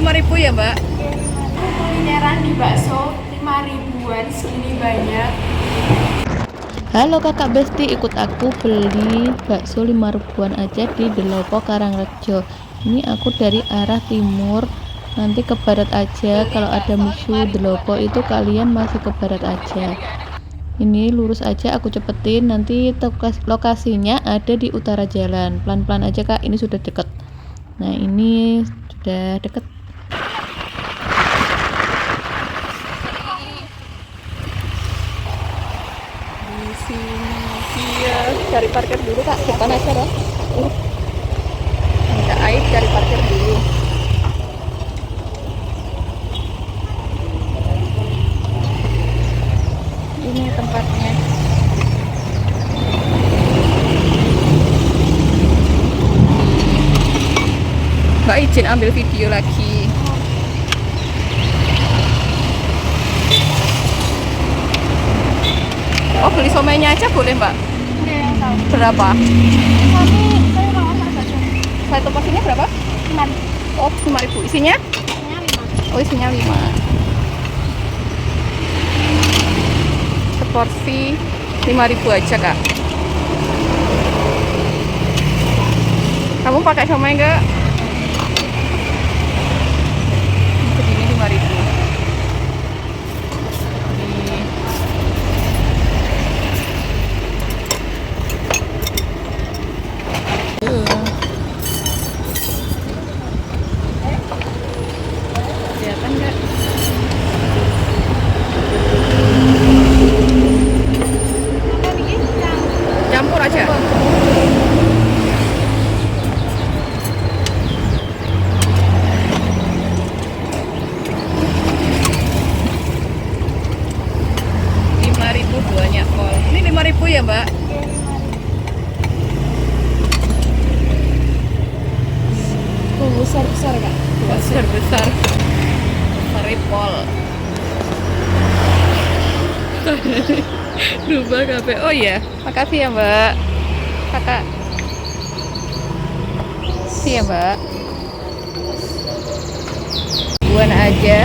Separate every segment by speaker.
Speaker 1: 5.000 ya, Mbak?
Speaker 2: Kulineran di bakso 5.000-an, segini banyak.
Speaker 3: Halo kakak Besti, ikut aku beli bakso 5.000-an aja di Delopo Karangrejo. Ini aku dari arah timur, nanti ke barat aja. Kalau ada musuh Delopo itu kalian masih ke barat aja. Ini lurus aja, aku cepetin. Nanti lokasinya ada di utara jalan. Pelan-pelan aja kak, ini sudah deket. Nah ini sudah deket.
Speaker 1: Di sini dia cari parkir dulu, Kak. Depan aja loh. Ada air, cari parkir dulu. Ini tempatnya. Mbak izin ambil video lagi. Oh, beli somainya aja boleh, Mbak?
Speaker 2: Oke, yang tahu.
Speaker 1: Berapa?
Speaker 2: Saya mau masak bakso.
Speaker 1: Satu porsinya berapa?
Speaker 2: 5.
Speaker 1: Oh, 5.000. Isinya?
Speaker 2: Ini 5.
Speaker 1: Oh, isinya 5. Seporsi 5.000 aja, Kak. Kamu pakai somai enggak? Segini 5.000. Kelihatan nggak? Campur aja. Banyak kol. Ini 5.000 ya, Mbak?
Speaker 2: Oh, besar-besar, Kak.
Speaker 1: Besar-besar. Saripol. Berubah kabeh. Oh iya, makasih ya, Mbak. Kakak. Makasih ya, Mbak. Buan aja.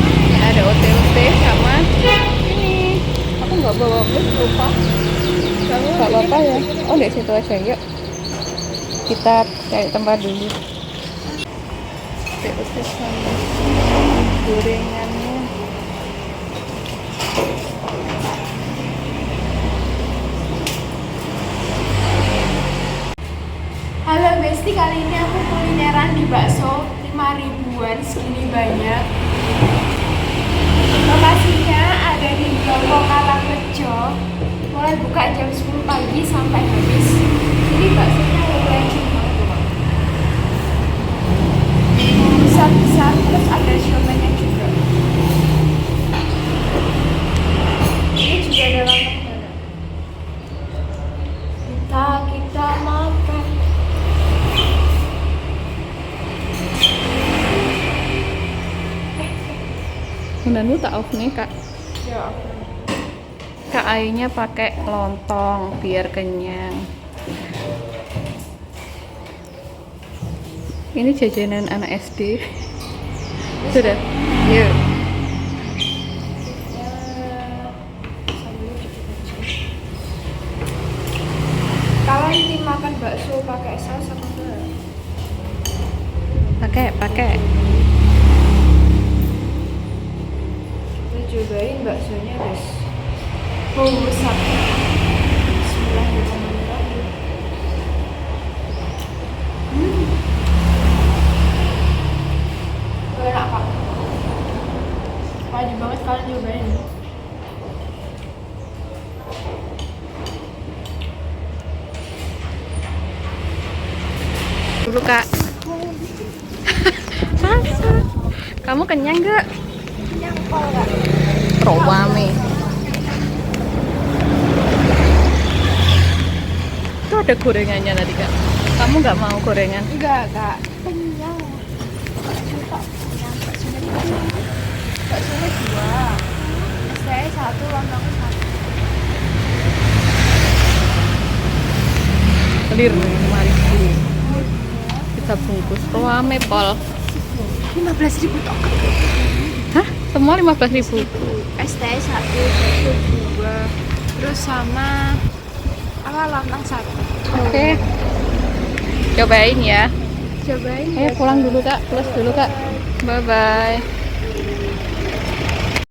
Speaker 1: Ini ada ote-ote sama ini. Aku nggak bawa bus, lupa. Nggak apa-apa ya. Oh, di situ aja, yuk. Kita cari tempat dulu. Ote-ote sama gorengannya.
Speaker 2: Halo Besti, kali ini aku kulineran di bakso 5.000-an, segini banyak. Lokasinya ada di Delopo Karangrejo. Mulai buka jam 10 pagi sampai habis. Jadi baksonya lumayan banget loh, Bang. Besar-besar, terus ada siomaynya juga. Ini juga ada lontong. Kita makan.
Speaker 1: Undanu tak off nih, Kak.
Speaker 2: Ya.
Speaker 1: Kak Ainya pakai lontong biar kenyang. Ini jajanan anak SD. Sudah. Yuk.
Speaker 2: Kalian tim makan bakso pakai saus apa enggak?
Speaker 1: Pakai.
Speaker 2: Kita cobain baksonya, guys. Oh, besar. Bismillahirrahmanirrahim. Enak, Pak. Wajib banget kalian cobain.
Speaker 1: Dulu, Kak. Masa? Kamu kenyang nggak?
Speaker 2: Yang kol, Kak.
Speaker 1: Rowame. Itu ada gorengannya tadi, Kak. Kamu nggak mau gorengan?
Speaker 2: Enggak, Kak. Kenyang. Bakso tak kenyang. Baksonya kenyang. Baksonya 2. Saya 1, lontongnya 1.
Speaker 1: Clear 5.000. Kita bungkus rame pol.
Speaker 2: 15.000 token.
Speaker 1: Hah? Semua 15.000?
Speaker 2: STS 1, bakso 2, terus sama apa lontong 1.
Speaker 1: Oke. Cobain ya.
Speaker 2: Cobain
Speaker 1: Ayo
Speaker 2: ya,
Speaker 1: pulang
Speaker 2: Kak.
Speaker 1: dulu kak, close dulu kak. Bye bye.